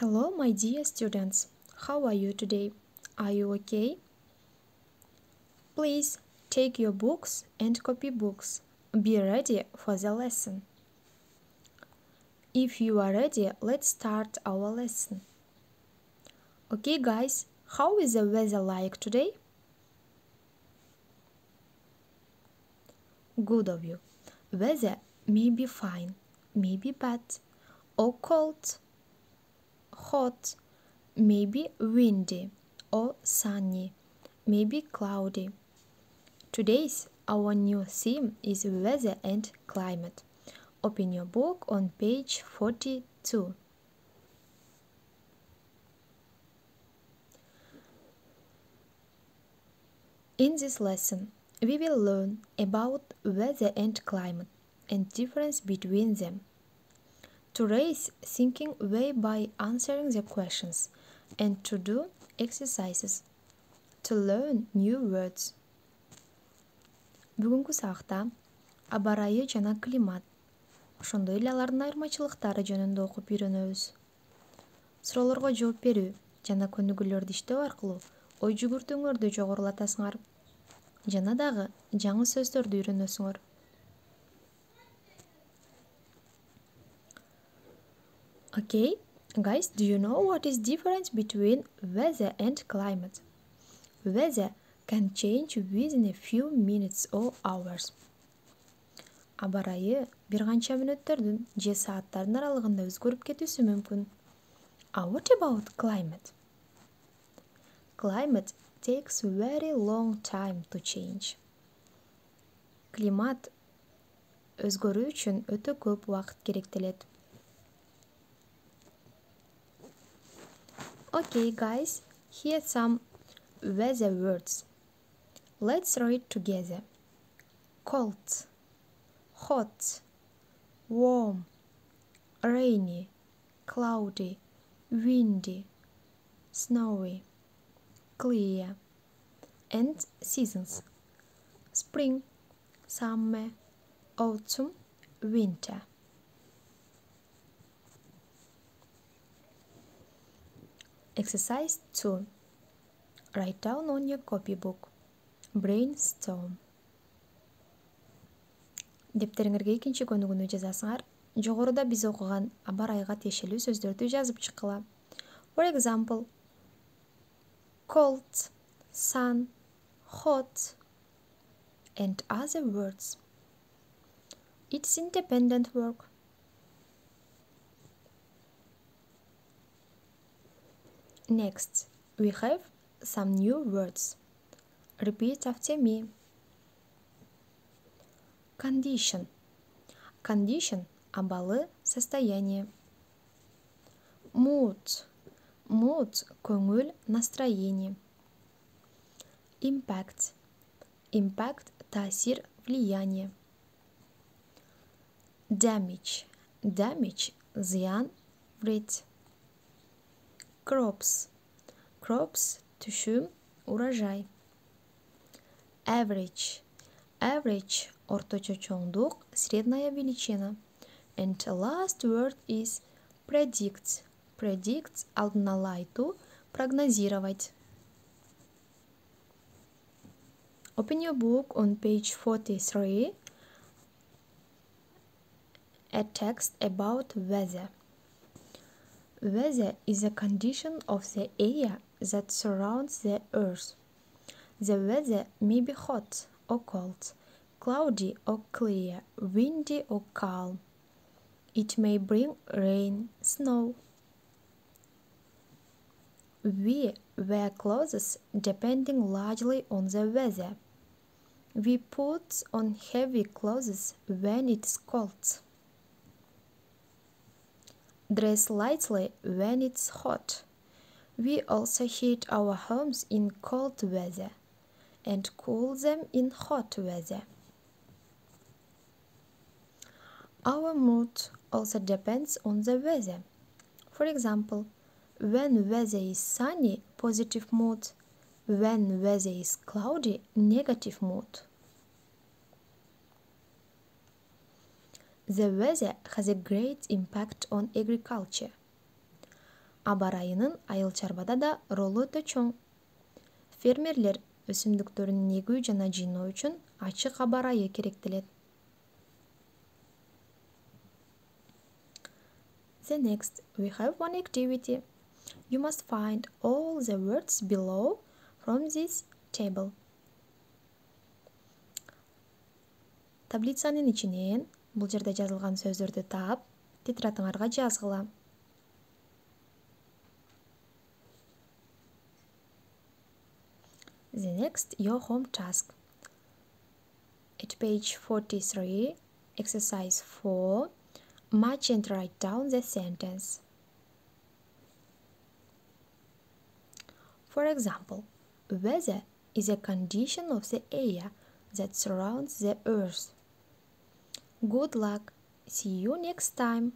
Hello, my dear students. How are you today? Are you okay? Please take your books and copybooks. Be ready for the lesson. If you are ready, let's start our lesson. Okay, guys, how is the weather like today? Good of you. Weather may be fine, maybe bad, or cold, hot, maybe windy, or sunny, maybe cloudy. Today's our new theme is weather and climate. Open your book on page 42. In this lesson, we will learn about weather and climate and difference between them. To raise thinking way by answering the questions and to do exercises. To learn new words. Бүгүнкү сабакта аба ырайы жана климат, ошондой эле алардын айырмачылыктары жөнүндө окуп үйрөнөбүз. Суроолорго жооп берүү жана көнүгүүлөрдү иштөө аркылуу ой жүгүртүүңөрдү жогорулатасыңар жана дагы жаңы сөздөрдү үйрөнөсүңөр. Okay, guys, do you know what is difference between weather and climate? Weather can change within a few minutes or hours. Аба ырайы бир канча мүнөттөрдүн же сааттардын аралыгында өзгөрүп кетүүсү мүмкүн. What about climate? Climate takes very long time to change. Климат өзгөрүү үчүн өтө көп убакыт керектелет. Okay, guys, here some weather words. Let's read together. Cold, hot, warm, rainy, cloudy, windy, snowy, clear, and seasons. Spring, summer, autumn, winter. Exercise 2. Write down on your copybook. Brainstorm. Дептериңерге экинчи көнүгүүнү жазасыңар. Жогоруда биз окуган аба ырайга тиешелүү сөздөрдү жазып чыккыла. For example, cold, sun, hot, and other words. It's independent work. Next, we have some new words. Repeat after me. Condition. Condition – абалы, состояние. Mood. Mood – көңүл, настроение. Impact. Impact – таасир, влияние. Damage. Damage – зыян, вред. Crops. Crops – түшүм, урожай. Average. Average – орточо чоңдук, средняя величина. And the last word is predict. Predict – алдын ала айтуу, прогнозировать. Open your book on page 43. A text about weather. Weather is a condition of the air that surrounds the earth. The weather may be hot or cold, cloudy or clear, windy or calm. It may bring rain, snow. We wear clothes depending largely on the weather. We put on heavy clothes when it's cold. Dress lightly when it's hot. We also heat our homes in cold weather and cool them in hot weather. Our mood also depends on the weather. For example, when weather is sunny, positive mood. When weather is cloudy, negative mood. The weather has a great impact on agriculture. Аба ырайынын айыл чарбада да ролу өтө чоң. Фермерлер өсүмдүктөрүн эгүү жана жыйноо үчүн ачык аба ырайы керектелет. The next, we have one activity. You must find all the words below from this table. Таблицанын ичинен бул жерде жазылган сөздөрдү таап, тетрадыңарга жазгыла. The next, your home task. At page 43, exercise 4, match and write down the sentence. For example, weather is a condition of the air that surrounds the earth. Good luck. See you next time.